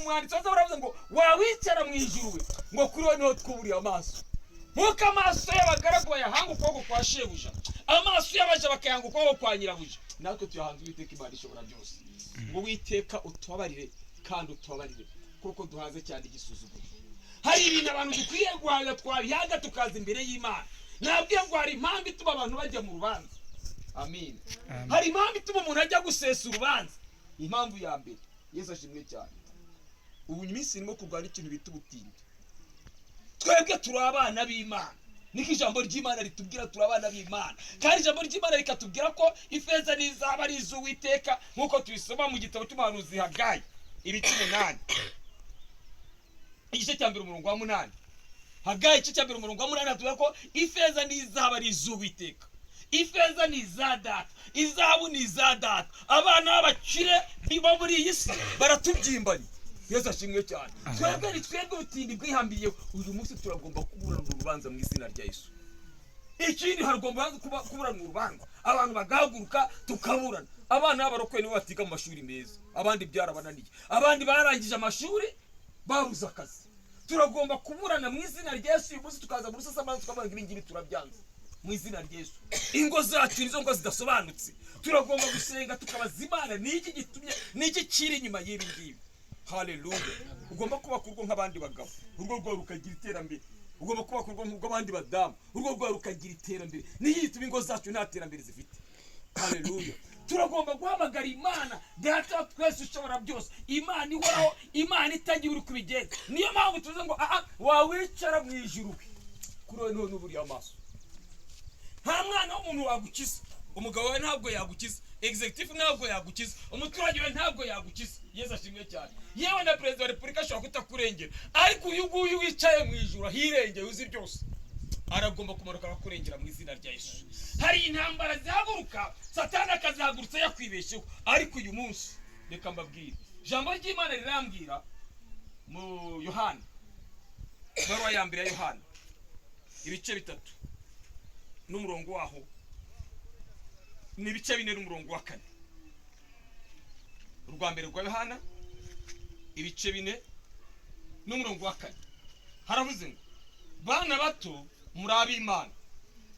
umwanditsi waza baravuze ngo wawicara mu ijuru ngo kuri we niho twuburiye amaso. Nkuko amaso y'abagaragu bayahanga ukuboko kwa shebuja, amaso y'abaja bakayanga ukuboko kwa nyirabuja, natwe tuyahanze Uwiteka Imana ishobora byose. Ngo Uwiteka utubabarire kandi utubabarire kuko duhaze cyane igisuzuguro. Hari ibintu abantu dukwiye guhaga twabihaga tukaza imbere y'Imana. Nabwiye ngo hari impamvu ituma abantu bajya mu rubanza. Amen. Hari impamvu ituma umuntu ajya gusesa urubanza. Impamvu ya mbere, Yesu ashimwe cyane. Ubu iminsi irimo kurwara ikintu bita ubutindi. Twebwe turi abana b'Imana. Niko ijambo ry'Imana ritubwira turi abana b'Imana. Kandi ijambo ry'Imana rikatubwira ko ifeza n'izaba ari iz'Uwiteka nkuko tubisoma mu gitabo cy'umuhanuzi Hagayi ibice 8. Igice cya 8. Hagayi igice cya 8 atubwira ko ifeza n'izaba ari iz'Uwiteka. Ifeza ni iza data, izahabu ni iza data. Abana b'abakire biba muri iyi si baratubyimbanye. Yesu ashimwe cyane. Twebwe ni twebwe ubutindi bwihambiriye. Uyu munsi turagomba kuburana urubanza mu izina rya Yesu. Ikindi haragomba kuburana urubanza, abantu bagahaguruka tukaburana. Abana b'abarokwe nibo batiga mu mashuri meza, abandi byarabananiye, abandi barangije amashuri babuze akazi. Turagomba kuburana mu izina rya Yesu. Uyu munsi tukaza MURUSESAMANZA tukavuga ngo ibingibi turabyanze mu izina rya Yesu. Ingo zacu nizo ngo zidasobanutse, turagomba gusenga tukabaza Imana niki gitumye, niki kiri inyuma y'ibi ngibi. Haleluya. Ugomba kuba kurwo nk'abandi bagabo, urwo rwo rukagira iterambere. Ugomba kuba kurwo nk'abandi badamu, urwo rwo rukagira iterambere. Niyi ituma ingo zacu nta terambere zifite. Haleluya. Turagomba guhamagara Imana data twese ushobora byose, Imana ihoraho, Imana itagiye uri kubigenza. Niyo mpamvu tuvuze ngo wawicara mu ijuru kuri we niho n'uburiye amaso. Nta mwana w'umuntu wagukiza, umugabo we ntabwo yagukiza, executive ntabwo yagukiza, umuturage we ntabwo yagukiza. Yesu ashimwe cyane. Yewe na perezida wa repubulika ashobora kutakurengera, ariko uyu nguyu wicaye mu ijuru ahirengeye uzi byose aragomba kumanuka akakurengera mu izina rya Yesu. Hari intambara zihaguruka, Satani akazihagurutsa yakwibesheho, ariko uyu munsi reka mbabwire ijambo ry'Imana rirambwira mu Yohana, ibaruwa ya mbere ya Yohana ibice 3 n'umurongo waho ni ibice 4 n'umurongo wa 4. Urwa mbere rwa Yohana ibice 4 n'umurongo wa 4 haravuze ngo bana bato muri ab'Imana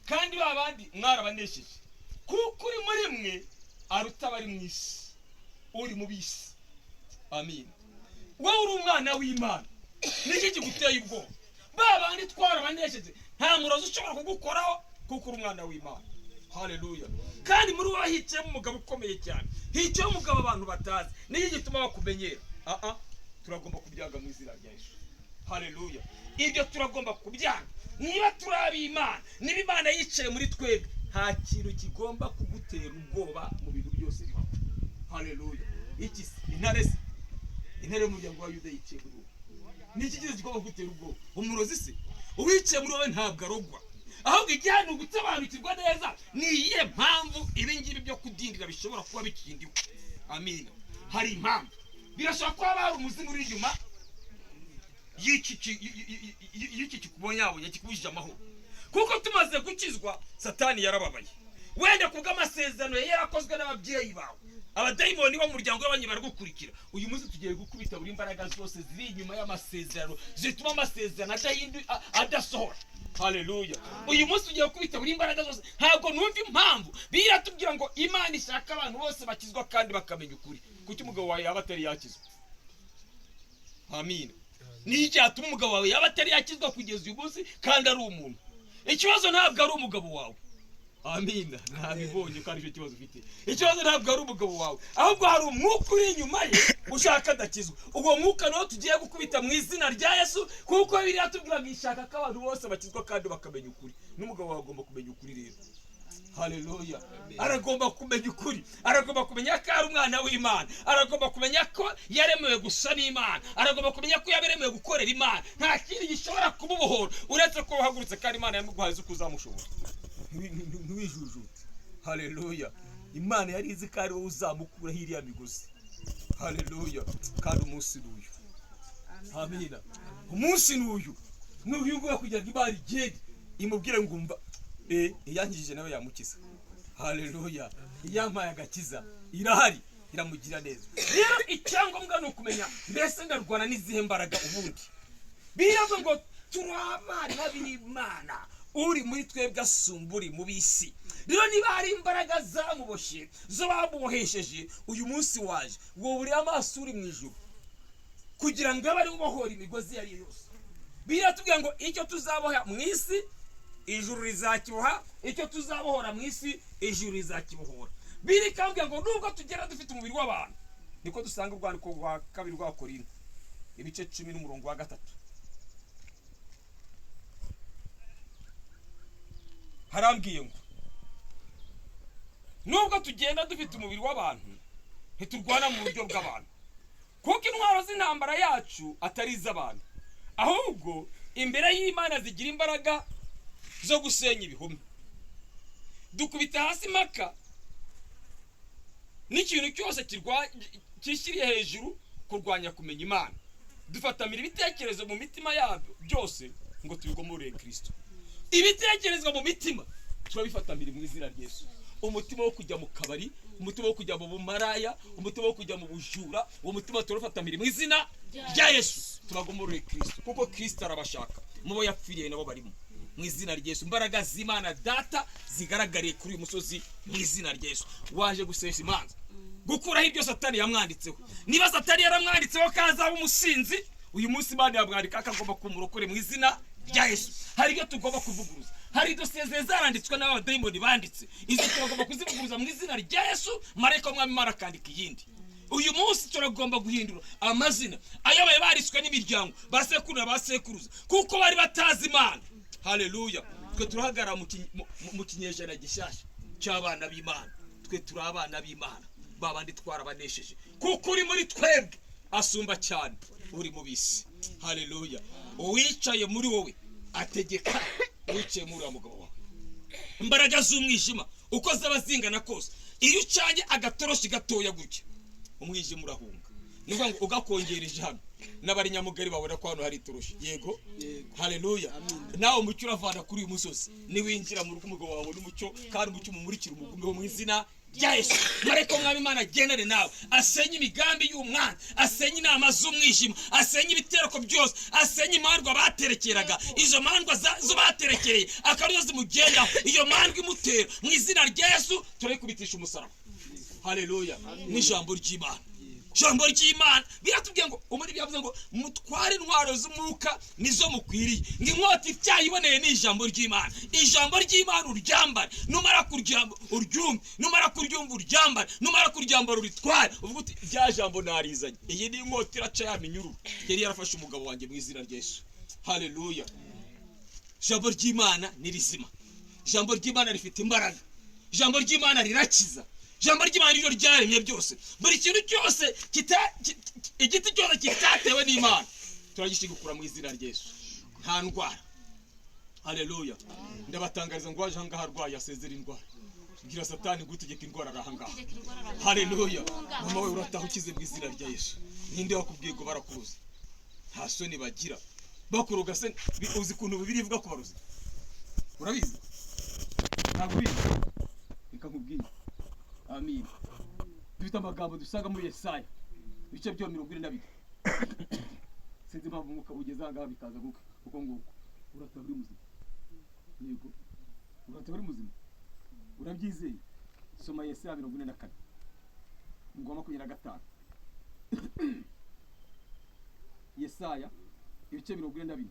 kandi babandi mwarabanesheje kuko uri muri mwe aruta bari mu isi uri mu bisi. Amen. Wowe uri umwana w'Imana, niki kiguteye ubwoba? Babandi twarabanesheje nta murozi ushobora kugukoraho kuko uri umwana w'Imana. Haleluya. Kandi muri wa hicaye umugabo ukomeye cyane, hicaye umugabo abantu batazi, niki gituma bakumenyera? Turagomba kubyaga mu izina rya Yesu. Haleluya. Ibyo turagomba kubyaga. Niba turabi Imana, niba Imana yicaye muri twebwe, nta kintu kigomba kugutera ubwoba mu bintu byose bibaho. Haleluya. Iki intare y'umuryango wa Yuda yicaye muri wowe. Niki kigomba kugutera ubwoba? Umurozi se uwicaye muri wowe ntabwo arogwa, ahubwo igihano gutabanukirwa neza. Ni iyihe mpamvu ibingibi byo kudindira bishobora kuba bikindiwe? Amen. Hari impamvu. Birashobora kuba hari umuzimu uri inyuma y'iki kikubonyabonye kikubujije amahoro. Kuko tumaze gukizwa, Satani yarababaye. Wenda kubw'amasezerano yarakozwe n'ababyeyi bawe, abadayimoni bo mu muryango w'abanyi baragukurikira. Uyu munsi tugiye gukubita buri imbaraga zose ziri inyuma y'amasezerano zituma amasezerano adasohora. Haleluya. Uyu munsi tugiye gukubita buri imbaraga zose. Ntabwo numva impamvu biratubwira ngo Imana ishaka abantu bose bakizwa kandi bakamenya ukuri. Kuki umugabo wawe yaba atari yakizwa? Amen. Ni icyatuma umugabo wawe yaba atari yakizwa kugeza uyu munsi kandi ari umuntu. Ikibazo ntabwo ari umugabo wawe. Amen. Ntabibonye kandi icyo kibazo ufite. Ikibazo ntabwo ari umugabo wawe, ahubwo hari umwuka uri inyuma ye ushaka adakizwa. Ubwo mwuka nawo tugiye gukubita mu izina rya Yesu, kuko biriya tubwira ngo ishaka ko abantu bose bakizwa kandi bakamenya ukuri. N'umugabo wawe agomba kumenya ukuri rero. Haleluya. Aragomba kumenya ukuri, aragomba kumenya ko ari umwana w'Imana, aragomba kumenya ko yaremewe gusa n'Imana, aragomba kumenya ko yaberemewe gukorera Imana. Nta kindi gishobora kumubohora uretse ko uhagurutse kandi Imana yamuguhaye uko uzamushobora. Ntiwijujute. Haleluya. Imana yari izi ko ari wowe uzamukura hiriya migozi. Haleluya. Kandi umunsi n'uyu. Amen. Umunsi n'uyu. N'uyu ngo kugira ngo Imana igende imubwire ngo umva iyangije nawe yamukiza. Haleluya. Iyampaye agakiza irahari. iramugira neza. Rero icyangombwa ni ukumenya mbese ndarwana n'izihe mbaraga ubundi. Biravuga ngo turi abana b'Imana, uri muri twebwe asumba uri mu bisi. Rero niba hari imbaraga zamuboshye zo bamubohesheje, uyu munsi waje wowe uri amaso uri mu ijuru kugira ngo abe ari ubohora imigozi yari yose. Biratubwira ngo icyo tuzaboha mu isi ijuru rizakiboha, icyo tuzabohora mu isi ijuru rizakibohora. Birikambwira ngo nubwo tugera dufite umubiri w'abantu, niko dusanga urwandiko rwa kabiri rwa Korinto ibice 10 n'umurongo wa 3. Harambwiye ngo nubwo tugenda dufite umubiri w'abantu, ntiturwana mu buryo bw'abantu, kuko intwaro z'intambara yacu atari iz'abantu, ahubwo imbere y'Imana zigira imbaraga zo gusenya ibihome. Dukubita hasi maka n'ikintu cyose kishyiriye hejuru kurwanya kumenya Imana. Dufatamira ibitekerezo mu mitima yabyo byose ngo tubigomorere Kristo. Ibitekerezwa mu mitima turabifatamira mu izina rya Yesu. Umutima wo kujya mu kabari, umutima wo kujya mu bumaraya, umutima wo kujya mu bujura, uwo mutima turafatamira mu izina rya Yesu. Tubagomorere Kristo kuko Kristo arabashaka, mubo yapfiriye nabo barimo mu izina rya Yesu. Imbaraga z'Imana Data zigaragariye kuri uyu musozi mu izina rya Yesu. Waje gusesa imanza, gukuraho ibyo Satani yamwanditseho. Niba Satani yaramwanditseho kazaba umusinzi, uyu munsi Imana yamwandika akagomba kumurokore mu izina rya Yesu. Hari ibyo tugomba kuvuguruza, hari dosiye zaranditswe n'abadayimoni banditse, izi tugomba kuzivuguruza mu izina rya Yesu. Marayika w'Umwami Imana akandika iyindi. Uyu munsi turagomba guhindura amazina ayobaye baritswe n'imiryango basekuru basekuruza, kuko bari batazi Imana. Haleluya. Twe turahagara mu kinyejana gishasha cy'abana b'Imana. Twe turi abana b'Imana, babandi twarabanesheje, kuko uri muri twebwe asumba cyane uri mu bisi. Haleluya. Uwicaye muri wowe ategeka wicaye muri wa mugabo wawe. Imbaraga z'umwijima uko zaba zingana kose, iyo ucanye agatoroshi gatoya gutya, umwijima urahunga. Nivuga ngo ugakongereje hano n'abari nyamugari babona ko hano hari itoroshi. Yego. Haleluya. Nawe umucyo uravana kuri uyu musozi, niwinjira mu rugo umugabo wawe n'umucyo, kandi umucyo umumurikira umugumeho mu izina rya Yesu. Marayika w'Umwami Imana agendane nawe, asenye imigambi y'umwana, asenye inama z'umwijima, asenye ibitereko byose, asenye imandwa baterekeraga. Izo mandwa zo baterekereye akaruzo zimugendaho, iyo mandwa imutera mu izina rya Yesu turayikubitisha umusaraba. Haleluya. N'ijambo ry'Imana, ijambo ry'Imana biratubwiye ngo umuri byavuze ngo mutware intwaro z'umwuka nizo mukwiriye. Inkota icyayiboneye ni ijambo ry'Imana. Ijambo ry'Imana uryambare, numara kuryamba uryumve, numara kuryumva uryambare, numara kuryambara uritware, uvuga uti rya jambo narizanye. Iyi ni inkota iraca ya minyururu yari yarafashe umugabo wanjye mu izina rya Yesu. Haleluya. Ijambo ry'Imana ni rizima, ijambo ry'Imana rifite imbaraga, ijambo ry'Imana rirakiza. Ijambo ry'Imana ryo ryaremye byose. Buri kintu cyose igiti cyose kitatewe n'Imana turagishigukura mu izina rya Yesu. Nta ndwara. Haleluya. Ndabatangariza ngo waje hanga harwaye asezera indwara. Gira Satani gutegeka indwara arahangaha. Haleluya. Mama we urataha ukize mu izina rya Yesu. Ninde wakubwiye ngo barakuruza? Nta soni bagira. Bakuruga se uzi kuntu Bibiliya ivuga ko baruza. Urabizi? Ntabwo bizi. Ikakubwira. Amin. Dufite amagambo dusanga muri Yesaya ibice byo 22. Sinzi impamvu umwuka ugeze ahangaha bikaza kuko nguko urata buri muzima. Yego. Urata buri muzima. Urabyizeye? Soma Yesaya 24 ngoma 25. Yesaya ibice 22.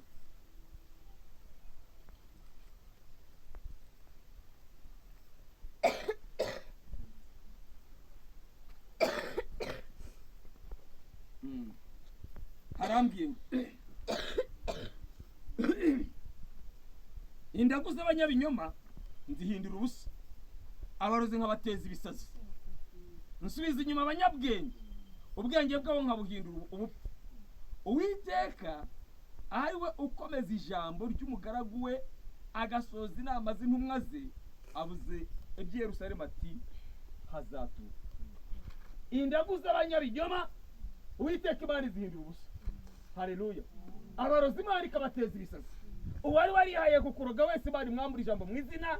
Harambwiye indagu z'abanyabinyoma nzihindura ubusa, abarozi nkabateza ibisazi. Nsubiza inyuma abanyabwenge, ubwenge bwabo nkabuhindura ubupfu. Uwiteka ari we ukomeza ijambo ry'umugaragu we, agasoza inama z'intumwa ze, avuze ibyo Yerusalemu ati hazatuka. Indagu z'abanyabinyoma Uwiteka Imana izihindura ubusa. Haleluya. Abarozi Imana ikabateza ibisazi. Uwari warihaye kukuroga wese Imana mwambura ijambo mu izina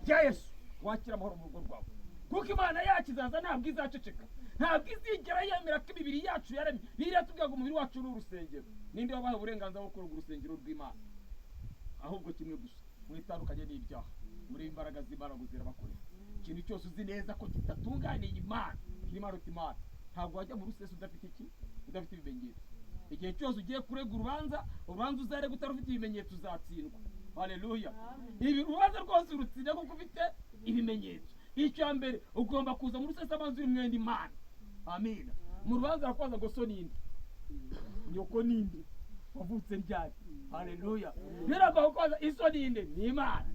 rya Yesu, wakira amahoro mu rugo rwawe, kuko Imana yacu izaza ntabwo izaceceka, ntabwo izigera yemera ko imibiri yacu yaremye. Biriya tuvuga ngo umubiri wacu ni urusengero. Ninde wabaha uburenganzira bwo gukora urusengero rw'Imana? Ahubwo kimwe gusa, mwitandukanye n'ibyaha, muri imbaraga z'Imana guzira bakorera. Ikintu cyose uzi neza ko kitatunganiye Imana, kirimo aruta Imana, ntabwo wajya mu rusengero udafite iki, udafite ibimenyetso. Igihe cyose ugiye kurega urubanza uzarega utarufite ibimenyetso uzatsindwa. Haleluya. Ibi urubanza rwose urutsinda kuko ufite ibimenyetso. Icya mbere ugomba kuza mu rusesamanza uri mwenda Imana. Amina. Mu rubanza rakwaza ngo so ninde? Nyoko ninde? Wavutse ryari? Haleluya. Rero kwaza iso ninde? Ni Imana.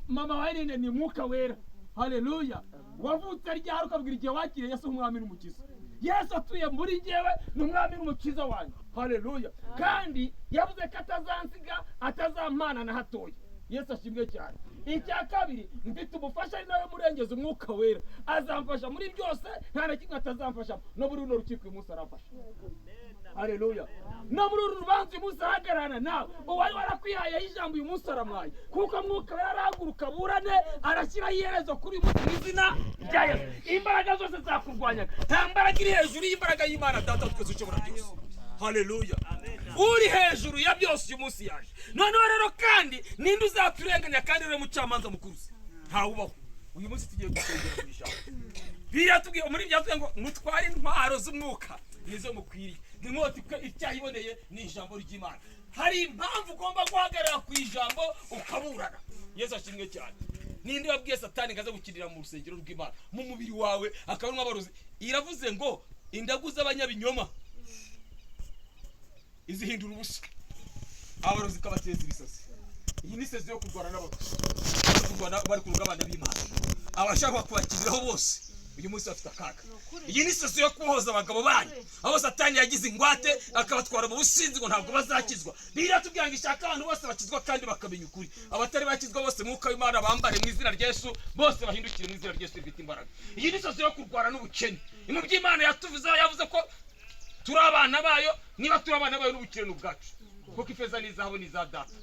Mama wawe ninde? Ni Mwuka Wera. Haleluya. Wavutse ryari ukabwira igihe wakiriye Yesu nk'umwami n'umukiza. Yesu atuye muri jewe n'umwami n'umukiza wanjye. Haleluya. Kandi yavuze ko atazansiga atazampana na hatoya. Yesu ashimwe cyane. Icya kabiri, mfite umufasha ari nawe murengeza Umwuka Wera. Azamfasha muri byose, nta na kimwe atazamfasha. No muri runo rukiko uyu munsi aramfasha. Haleluya. No muri uru rubanza uyu munsi ahagararana nawe. Uwari warakwihaye ijambo uyu munsi aramwaye. Kuko Mwuka Wera arahaguruka burane, arashyiraho iherezo kuri uyu munsi mu izina rya Yesu. Imbaraga zose zakurwanyaga, nta mbaraga iri hejuru y'imbaraga y'Imana Data twese ushobora byose. Haleluya. Uri hejuru ya byose uyu munsi yaje. Noneho rero kandi ninde uzaturenganya kandi rero mucamanza mukuru? Ntawubaho. Uyu munsi tugiye gusengera mu ijambo. Biratubwiye muri byatubwiye ngo mutware intwaro z'umwuka nizo mukwiriye. Nkoti icyayiboneye ni ijambo ry'Imana. Hari impamvu ugomba guhagarara ku ijambo ukaburana. Yesu ashimwe cyane. Ninde wabwiye Satani ngaza gukirira mu rusengero rw'Imana mu mubiri wawe akabonwa abarozi? Iravuze ngo indagu z'abanyabinyoma izihindura ubusa, abarozi kabateza ibisasi. Iyi ni sezo yo kurwana n'abarozi, bari kuruga abana b'Imana, abashaka kubakiriraho bose. Uyu munsi bafite akaga. Iyi ni sezo yo kuhoza abagabo banyu, abo Satani yagize ingwate akabatwara mu businzi ngo ntabwo bazakizwa. Biratubwira ngo ishaka abantu bose bakizwa kandi bakamenya ukuri. Abatari bakizwa bose Mwuka w'Imana bambare mu izina rya Yesu, bose bahindukire mu izina rya Yesu rifite imbaraga. Iyi ni sezo yo kurwana n'ubukene. Mu by'Imana yatuvuze, yavuze ko turi abana bayo. Niba turi abana bayo n'ubukire n'ubwacu, kuko ifeza n'izahabu ni za Data.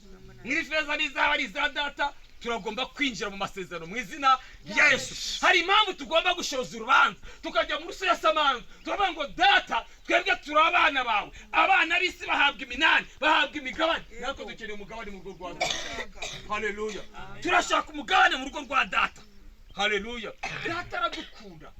Niba ifeza n'izahabu ari za Data, turagomba kwinjira mu masezerano mu izina rya Yesu. Hari impamvu tugomba gushoza urubanza tukajya mu rusesamanza tuvuga ngo Data, twebwe turi abana bawe. Abana b'isi bahabwa iminani, bahabwa imigabane, natwe dukeneye umugabane mu rugo rwa Data. Haleluya. Turashaka umugabane mu rugo rwa Data. Haleluya. Data aradukunda.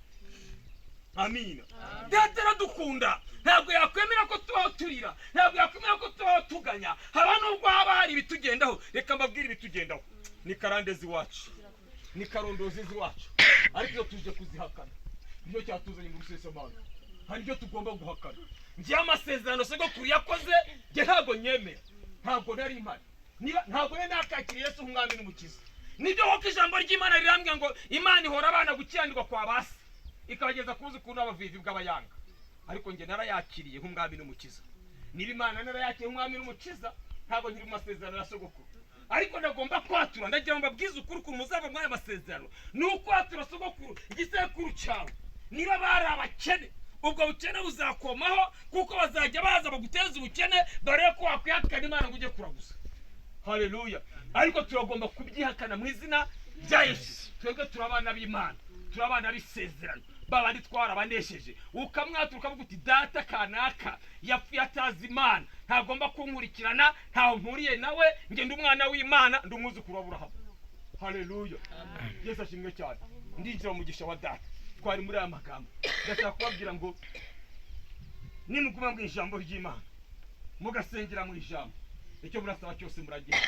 Amina. Data aradukunda. Ntabwo yakwemera ko tubaho turira, ntabwo yakwemera ko tubaho tuganya. Haba nubwo haba hari ibitugendaho. Reka mbabwire ibitugendaho. Ni karandezi wacu, ni karondozi wacu, ariko iyo tuje kuzihakana niyo cyatuzanye mu rusesamanza. Hari ibyo tugomba guhakana. Njye amasezerano sogokuru yakoze njye ntabwo nyemera, ntabwo nari impari, ntabwo nari nakakiriye Yesu nk'umwami n'umukiza. Nibyo koko ijambo ry'Imana rirambwira ngo Imana ihora abana gukiranirwa kwa basi ikabageza kuzi kuntu abavivi bw'abayanga. Ariko njye narayakiriye nk'umwami n'umukiza. Niba Imana narayakiriye nk'umwami n'umukiza, ntabwo nkiri mu masezerano ya sogokuru. Ariko ndagomba kwatura, ndagira ngo mbabwize ukuri ku muzava mw'aya masezerano. Ni ukwatura sogokuru igisekuru cyawe. Niba bari abakene, ubwo bukene buzakomaho, kuko bazajya baza baguteza ubukene barebe ko wakwihakana Imana ngo ujye kuraguza. Haleluya. Ariko turagomba kubyihakana mu izina rya Yesu. Twebwe turabana b'Imana, turabana b'isezerano. Babandi twarabanesheje, ukamwatura ukavuga uti Data kanaka yapfuye atazi Imana, ntagomba kunkurikirana, ntaho mpuriye nawe, nge ndi umwana w'Imana, ndi umwuzukuru wa Aburahamu. Haleluya. Yesu ashimwe cyane. Ndinjira mu mugisha wa Data. Twari muri aya magambo, ndashaka kubabwira ngo nimuguma mu ijambo ry'Imana, mugasengera mu ijambo, icyo murasaba cyose muragira.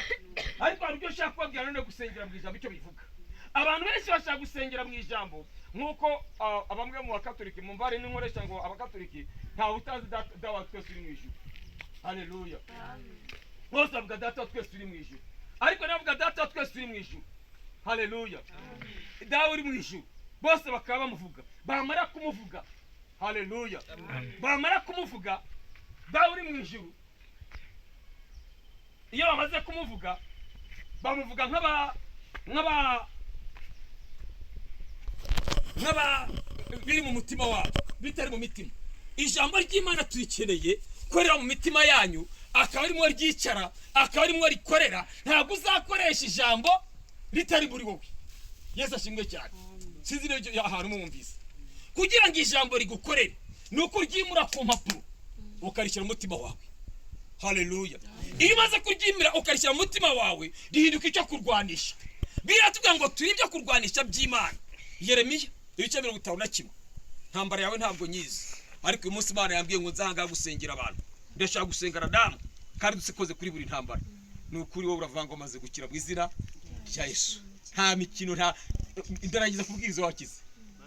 Ariko hari ibyo nshaka kubabwira none gusengera mu ijambo icyo bivuga. Abantu benshi bashaka gusengera mu ijambo nkuko abamwe mu bakatoliki mu mbare n'inkoresha ngo abakatoliki nta utazi Data wa twese uri mu ijuru. Haleluya. Bose bavuga Data wa twese uri mu ijuru, ariko navuga Data wa twese uri mu ijuru. Haleluya. Dawe uri mu ijuru, bose bakaba bamuvuga, bamara kumuvuga. Haleluya. Bamara kumuvuga dawe uri mu ijuru, iyo bamaze kumuvuga bamuvuga nk'aba biri mu mutima wabo, bitari mu mitima. Ijambo ry'Imana turikeneye korera mu mitima yanyu, akaba arimo ryicara, akaba arimo rikorera. Ntabwo uzakoresha ijambo ritari muri wowe. Yesu ashimwe cyane. Sinzi n'ibyo ahantu mumvise, kugira ngo ijambo rigukorere nuko uryimura ku mpapuro ukarishyira mu mutima wawe. Haleluya. Iyo umaze kuryimira ukarishyira mu mutima wawe rihinduka icyo kurwanisha. Biratubwira ngo turi ibyo kurwanisha by'Imana. Yeremiya ibice 51. Ntambara yawe ntabwo nyizi, ariko uyu munsi Imana yambwiye ngo nzanga gusengera abantu. Ndashaka gusengera damu kandi dusikoze kuri buri ntambara. Nukuri wowe uravanga maze gukira mu izina rya Yesu. Nta mikino, nta ndaragiza kubwiriza wakize.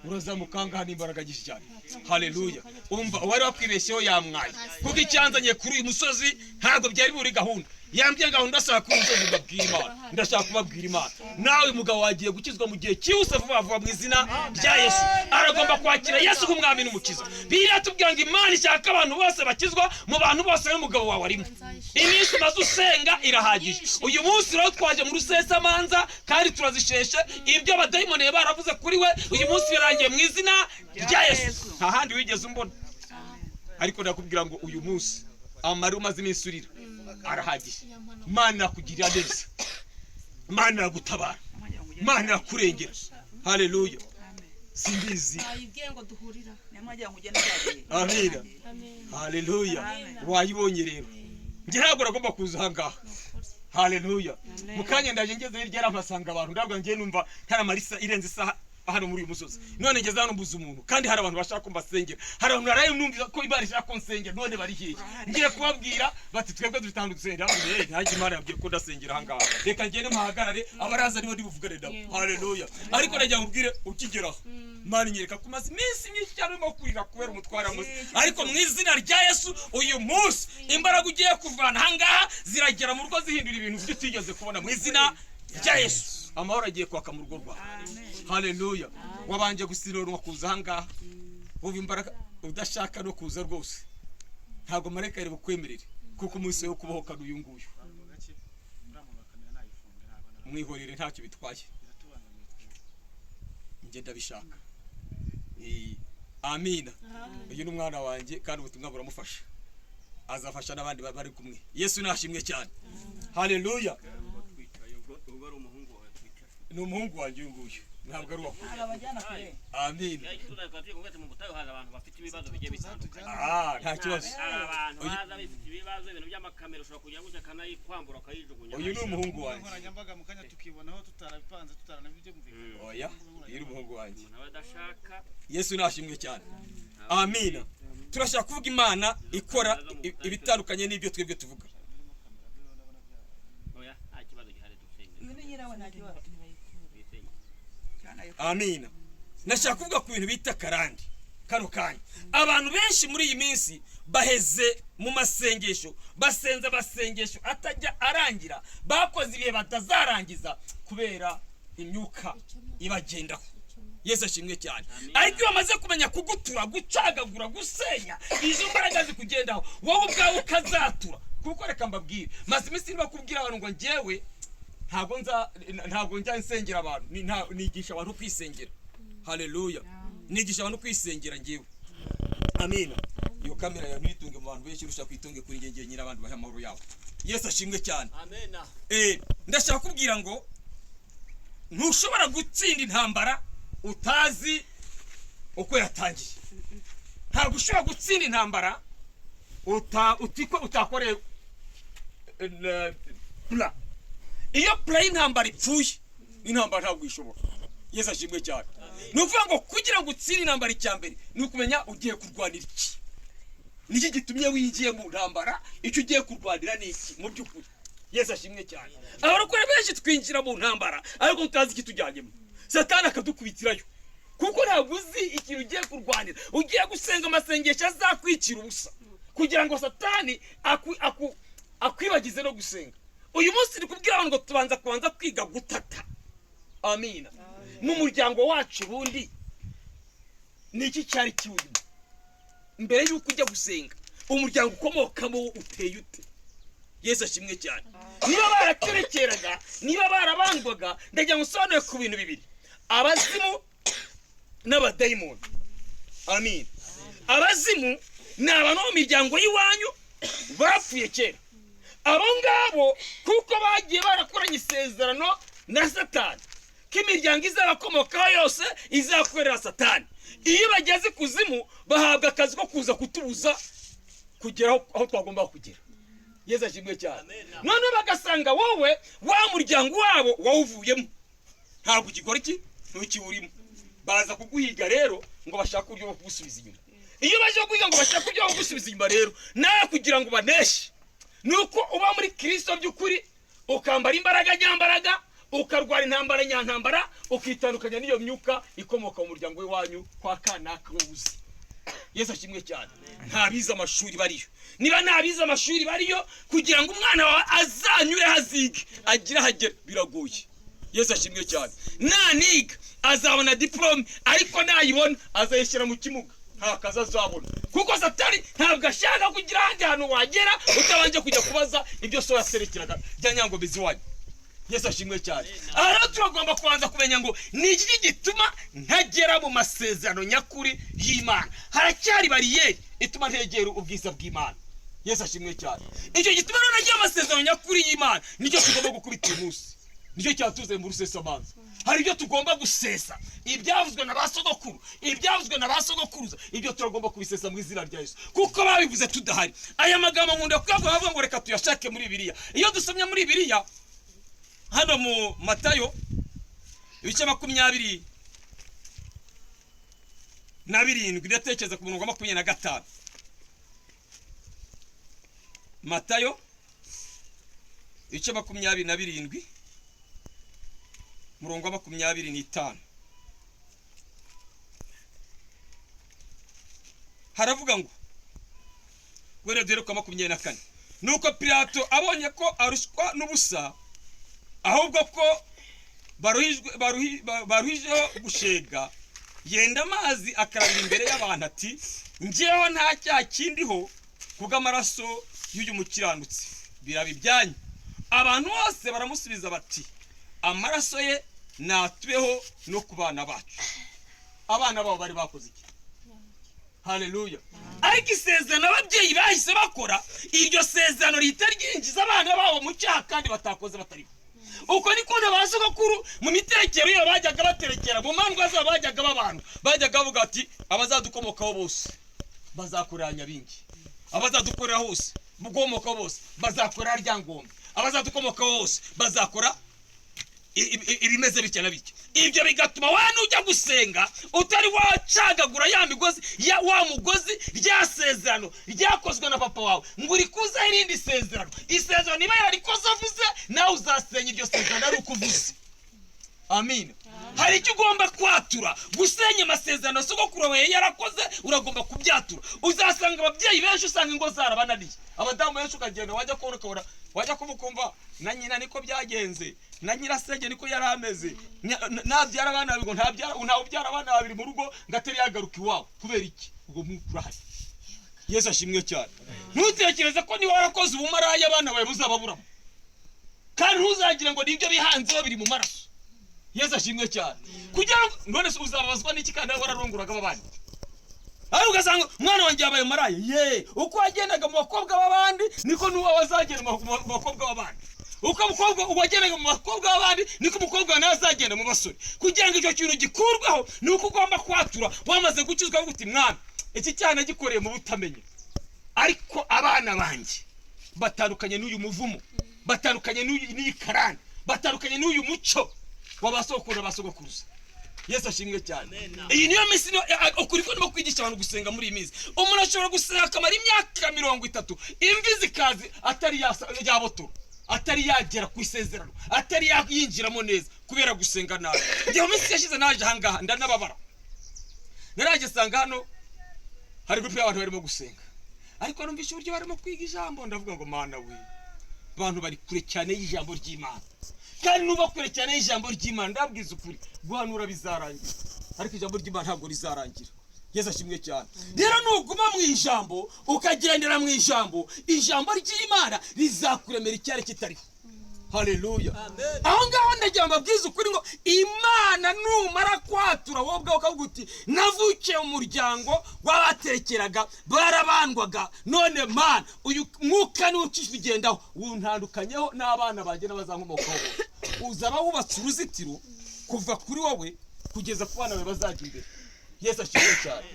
Urazamukanga hano imbaraga nyinshi cyane. Haleluya. Umva wari wakwibeshyeho yamwaye kuko icyanzanye kuri uyu musozi ntabwo byari buri gahunda. Yambwiye gahunda ndashaka kuri umusozi mbabwira Imana. Ndashaka kubabwira Imana. Nawe mugabo wagiye gukizwa mu gihe cyose vuba vuba mu izina rya Yesu. Aragomba kwakira Yesu nk'umwami n'umukiza. Biratubwira ngo Imana ishaka abantu bose bakizwa, mu bantu bose n'umugabo wawe arimo. Iminsi maze usenga irahagije. Uyu munsi rero twaje mu rusesamanza kandi turazisheshe ibyo abadayimoni baravuze kuri we. Uyu munsi birangiye mu izina rya Yesu. Nta handi wigeze umbona, ariko ndakubwira ngo uyu munsi amari umaze iminsi urira arahagije. Imana yakugirira neza, Imana yagutabara, Imana yakurengera. Haleluya. Simbizi. Amina. Haleluya. Wayibonye rero. Nge ntabwo nagomba kuza ahangaha. Haleluya. Mukanya ndaje ngeze hirya y'amasanga abantu ndabwo ngiye numva ntara marisa irenze isaha hano muri uyu musozi. None ngeze hano mbuza umuntu kandi hari abantu bashaka kumbasengera. Hari abantu naraye numva ko Imana ishaka konsengera, none bari hehe? Ngiye kubabwira bati twebwe dutandukanye ntaje Imana yabwiye ko ndasengera ahangaha. Reka ngende muhagarare abaraza nibo ndibuvugane nabo. Haleluya. Ariko najya nkubwire ukigeraho Imana inyereka ko maze iminsi myinshi cyane urimo kurira kubera umutwara muzi. Ariko mu izina rya Yesu uyu munsi imbaraga ugiye kuvana ahangaha ziragera mu rugo zihindura ibintu byo utigeze kubona mu izina rya Yesu. Amahoro agiye kwaka mu rugo rwawe. Haleluya. Wabanje gusironwa kuza ahangaha uva imbaraga udashaka no kuza rwose. Ntabwo mareka yari bukwemerere kuko umunsi wo kubohoka uyu nguyu. Mwihorere ntacyo bitwaye. Nge ndabishaka. Amina. Uyu ni umwana wanjye kandi ubutumwa buramufasha. Azafasha n'abandi bari kumwe. Yesu nashimwe cyane. Haleluya. Ni umuhungu wanjye uyu nguyu. Ntabwo ari uwakuru. Amina. Nta kibazo. Uyu ni umuhungu wanjye. Oya, uyu ni umuhungu wanjye. Yesu nashimwe cyane. Amina. Turashaka kuvuga Imana ikora ibitandukanye n'ibyo twebwe tuvuga. Amina. Nashaka kuvuga ku bintu bita karandi. Kano kanya abantu benshi muri iyi minsi baheze mu masengesho, basenza basengesho atajya arangira, bakoze ibihe batazarangiza kubera imyuka ibagendaho. Yesu ashimwe cyane. Ariko iyo bamaze kumenya kugutura, gucagagura, gusenya, izo mbaraga zikugendaho, wowe ubwawe ukazatura. Kuko reka mbabwire, maze iminsi bakubwira abantu ngo njyewe ntabwo njya nsengera abantu, nigisha abantu kwisengera. Haleluya. Nigisha abantu kwisengera njyewe. Amina. Iyo kamera ya ntitunge mu bantu benshi rusha kwitunge kuri njye nyira abantu bahe amahoro yabo. Yesu ashimwe cyane. Amena. Ndashaka kubwira ngo ntushobora gutsinda intambara utazi uko yatangiye. Ntabwo ushobora gutsinda intambara utakoreye plan. Iyo plan intambara ipfuye, intambara ntabwo ishobora. Yesu ashimwe cyane. Nuvuga ngo kugira ngo utsire intambara icyambere ni ukumenya ugiye kurwanira iki. Niki gitumye wigiye mu ntambara, icyo ugiye kurwanira ni iki mu byukuri. Yesu ashimwe cyane. Abarokore benshi twinjira mu ntambara ariko tutazi iki tujyanyemo. Satani akadukubitirayo. Kuko ntabwo uzi ikintu ugiye kurwanira. Ugiye gusenga amasengesho azakwicira ubusa kugira ngo Satani akwibagize no gusenga. Uyu munsi ndi kubwira abantu ngo tubanza kwiga gutata. Amina. Mu muryango wacu bundi niki cyari kiwurimo mbere yuko ujya gusenga, umuryango ukomokamo uteye ute? Yesu ashimwe cyane. Niba barakerekeraga, niba barabandwaga, ndagira ngo nsobanure ku bintu bibiri: abazimu n'abadayimoni. Amin. Abazimu ni abantu mu miryango y'iwanyu bapfuye kera. Abo ngabo kuko bagiye barakoranye isezerano na Satani, k'imiryango izabakomokaho yose izakorera Satani. iyo bageze kuzimu bahabwa akazi ko kuza kutubuza kugera aho twagomba kugera. Yesu ashimwe cyane. None bagasanga wowe wa muryango wabo wawuvuyemo ntabwo ukikora iki ntukiwurimo, baza kuguhiga rero ngo bashaka uburyo bwo kugusubiza inyuma. Iyo baje kuguhiga ngo bashaka uburyo bwo kugusubiza inyuma rero nawe kugira ngo baneshe nuko uba muri Kristo by'ukuri, ukambara imbaraga nyambaraga, ukarwara intambara nyantambara, ukitandukanya n'iyo myuka ikomoka mu muryango w'iwanyu kwa kanaka wuzi. Yesu ashimwe cyane. Ntabiza amashuri bariyo, niba ntabiza amashuri bariyo kugira ngo umwana wawe azanyure hazige agira hagera biragoye. Yesu ashimwe cyane. Naniga azabona diplome ariko nayibona azayishyira mu kimuga nta kazi azabona, kuko Satani ntabwo ashaka kugira ahantu wagera utabanje kujya kubaza ibyo so yaserekeraga bya nyangomezi wanyu. Yesu ashimwe cyane. Aha turagomba kubanza kumenya ngo ni iki gituma ntagera mu masezerano nyakuri y'Imana. Haracyari bariyeri ituma ntegera ubwiza bw'Imana. Yesu ashimwe cyane. Icyo gituma rero nagiye amasezerano nyakuri y'Imana nicyo tugomba gukubita umunsi, nicyo cyatuze mu MURUSESAMANZA. Hari ibyo tugomba gusesa, ibyavuzwe na basogokuru, ibyavuzwe na basogokuruza, ibyo turagomba kubisesa mu izina rya Yesu, kuko babivuze tudahari. Aya magambo nkunda kuyavuga bavuga ngo reka tuyashake muri Bibiliya. Iyo dusomye muri Bibiliya hano mu Matayo ibice 27 ndatekereza ku murongo wa 25. Matayo ibice 27 murongo wa 25 haravuga ngo wera dore ko 24. Nuko Pilato abonye ko arushwa n'ubusa ahubwo ko baruhijeho gushega, yenda amazi akarabira imbere y'abantu ati njyewe nta cyaha kindiho kubw'amaraso y'uyu mukiranutsi, biraba ibyanyu. Abantu bose baramusubiza bati amaraso ye natubeho no ku bana bacu. Abana babo bari bakoze iki? Haleluya. Ariko isezerano ababyeyi bahise bakora, iryo sezerano rihita ryinjiza abana babo mu cyaha kandi batakoze batariho. Uko niko n'abasogokuru mu miterekero iyo bajyaga baterekera mu mandwa zabo bajyaga babantu bajyaga bavuga ati abazadukomokaho bose bazakorera Nyabingi, abazadukorera hose mugomoka bose bazakorera Ryangombe, abazadukomokaho bose bazakora ibimeze bitya na bitya. Ibyo bigatuma wana ujya gusenga utari wacagagura ya migozi ya wa mugozi rya sezerano ryakozwe na papa wawe ngo uri kuza irindi sezerano. Isezerano niba yarikoze avuze nawe uzasenya iryo sezerano ari ukuvuze. Amen. Hari icyo ugomba kwatura, gusenya amasezerano sogokuru wawe yarakoze uragomba kubyatura. Uzasanga ababyeyi benshi usanga ingo zarabananiye, abadamu benshi ukagenda wajya kubona wajya kumukumva na nyina niko byagenze, na nyirasenge niko yarameze, nabyara abana bigo ntabyara abana babiri mu rugo ngateri yagaruka iwawe kubera iki? Ubwo mukurahari. Yesu ashimwe cyane. Ntutekereze ko ni warakoze ubumaraya abana bawe buzababuramo, kandi ntuzagire ngo nibyo bihanze biri mu maraso. Yesu ashimwe cyane. Kugira ngo none uzabazwa n'iki kandi wararonguraga abandi? Ari ugasanga umwana wanjye yabaye maraya, uko wagendaga mu bakobwa b'abandi niko nuwa wazagenda mu bakobwa b'abandi. Uko umukobwa uwagendaga mu bakobwa b'abandi niko umukobwa nawe azagenda mu basore. Kugira ngo icyo kintu gikurwaho nuko ugomba kwatura wamaze gukizwa guti mwana iki cyana gikoreye mu butamenye. Ariko abana banjye batandukanye n'uyu muvumo, batandukanye n'iyi karande, batandukanye n'uyu muco wabasokura basogokuruza. Yesu ashimwe cyane. Iyi niyo misi ukuri ko ndimo kwigisha abantu gusenga muri iyi minsi. Umuntu ashobora gusenga akamara imyaka 30 imvi zikazi atari yaboto, atari yagera ku isezerano, atari yinjiramo neza kubera gusenga nabi. Igihe minsi yashize naje hangaha ndanababara, naraje sanga hano hari groupe y'abantu barimo gusenga, ariko numvise uburyo barimo kwiga ijambo ndavuga ngo mana we, abantu bari kure cyane y'ijambo ry'Imana. Kandi nuba kure cyane y'ijambo ry'Imana ndabwiza ukuri guhanura bizarangira, ariko ijambo ry'Imana ntabwo rizarangira. Yesu ashimwe cyane. Rero nuguma mu ijambo ukagendera mu ijambo ry'Imana rizakuremera icyari kitariho. Haleluya. Aho ngaho ndagira mbabwiza ukuri ngo Imana numara kwatura wowe ubwawe ukavuga uti navukiye mu muryango w'abaterekeraga barabandwaga, none Mana uyu mwuka n'ukigendaho untandukanyeho n'abana banjye n'abazankomokaho. Uzaba wubatse uruzitiro kuva kuri wowe kugeza ku bana bawe bazajya imbere. Yesu ashimwe cyane.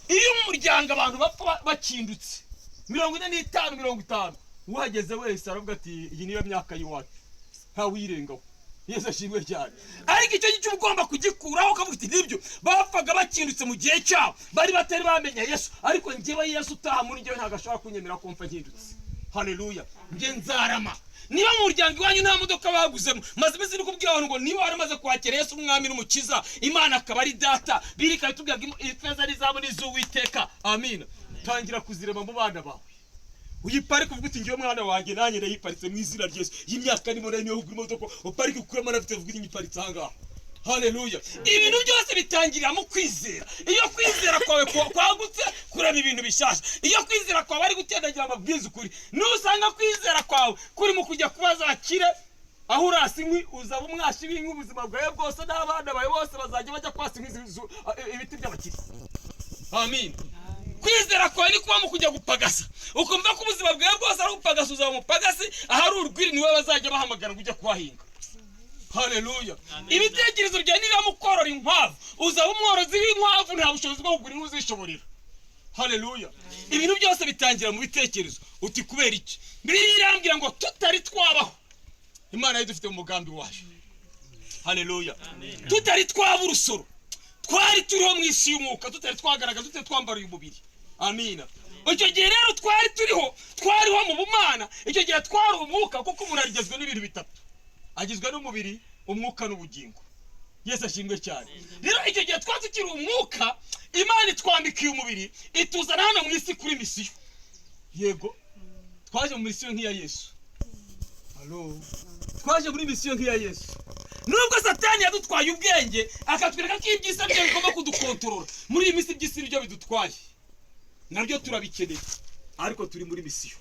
Iyo umuryango abantu bapfa bakindutse 45 50 uhageze wese aravuga ati iyi niyo myaka y'iwacu nta wirengaho. Yesu ashimwe cyane. Ariko icyo gice ugomba kugikuraho ukavuga ati nibyo bapfaga bakindutse mu gihe cyabo bari batari bamenya Yesu, ariko njyewe Yesu utaha muri njyewe ntago ashobora kunyemera ko mfa nkindutse. Haleluya. Nge nzarama. Niba mu muryango wanyu nta modoka baguzemo maze bizi no kubwira abantu ngo niba waramaze kwakira Yesu umwami n'umukiza Imana akaba ari data birika bitubwira ifeza n'izabo n'iz'Uwiteka. Amina. Tangira kuzirema mu bana bawe. Uyiparike uvuga uti ngiye mwana wanjye nanye ndayiparitse mu izina ry'Yesu. Y'imyaka nimo niyo ugura imodoka uparike ukurema nafite uvuga inyiparitse ahangaha. Haleluya. Ibintu byose bitangirira mu kwizera. Iyo kwizera kwawe kwagutse kureba ibintu bishasha. Iyo kwizera kwawe ari gutendagira amabwiza ukuri. Nusanga kwizera kwawe kuri mu kujya kubaza akire aho urasinkwi uzaba umwashi w'inkubuzima bwawe bwose n'abana bawe bose bazajya bajya kwasinkwi ibiti by'abakiri. Amen. Kwizera kwawe ni kuba mu kujya gupagasa. Ukumva ko ubuzima bwawe bwose ari gupagasa uzaba umupagasi ahari urwiri niwe bazajya bahamagara kujya kubahinga. Haleluya. Ibitekerezo bya niba mukorora inkwavu uzaba umworozi w'inkwavu nta bushobozi bwo kugura inka uzishoborera. Haleluya. Ibintu byose bitangira mu bitekerezo. Uti kubera iki? Bibiliya irambwira ngo tutari twabaho Imana yidufite mu mugambi wayo. Haleluya. Tutari twaba urusoro twari turiho mu isi y'umwuka tutari twagaragaza tutari twambariye umubiri. Amina. Icyo gihe rero twariho mu bumana. Icyo gihe twari umwuka kuko umuntu arigezwe n'ibintu bitatu. Agizwe n'umubiri, umwuka n'ubugingo. Yesu ashimwe cyane. Rero icyo gihe twatukira umwuka Imana itwambikiye umubiri ituzana hano mu isi kuri misiyo. Yego. Twaje mu misiyo nk'iya Yesu. Halo. Twaje muri misiyo nk'iya Yesu. Nubwo Satani yadutwaye ubwenge akatwereka ko ibyisa byo bigomba kudukontorora. Muri iyi misi by'isi byo bidutwaye. Nabyo turabikeneye. Ariko turi muri misiyo.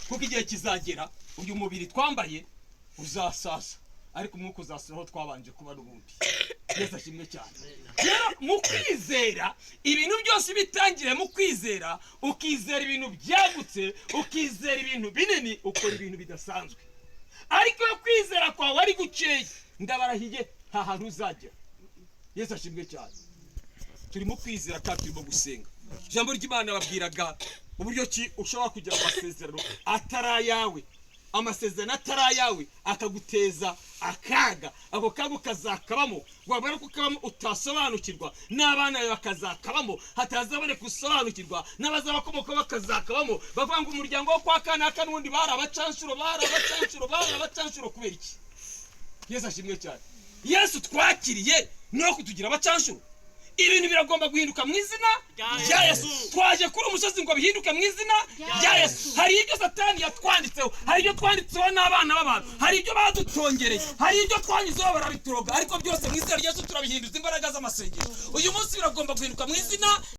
Kuko igihe kizagera uyu mubiri twambaye uzasasa ariko umwuka uzasoho twabanje kuba n'ubundi. Yesu ashimwe cyane. Rero mu kwizera ibintu byose bitangire mu kwizera, ukizera ibintu byagutse, ukizera ibintu binini, ukora ibintu bidasanzwe. Ariko yo kwizera kwawe ari guceye ndabarahiye nta hantu uzagera. Yesu ashimwe cyane. Turi mu kwizera kandi turimo gusenga. Ijambo ry'Imana babwiraga uburyo ki ushobora kugira amasezerano atarayawe. Amasezerano atarayawe akaguteza akaga. Ako kago kazakabamo wabara kukabamo utasobanukirwa n'abana bawe bakazakabamo hatazabone kusobanukirwa n'abazabakomoka bakazakabamo bavuga ngo umuryango wo kwa kanaka n'undi bari abacanshuro kubera iki? Yesu ashimwe cyane. Yesu twakiriye no kutugira abacanshuro. Ibintu biragomba guhinduka mu izina rya Yesu. Twaje kuri umusozi ngo bihinduke mu izina rya Yesu. Hari ibyo Satani yatwanditseho, hari ibyo twanditseho n'abana b'abantu, hari ibyo badutongereye, hari ibyo twanyuzeho barabituroga, ariko byose mu izina rya Yesu turabihinduza imbaraga z'amasengesho. Uyu munsi biragomba guhinduka mu izina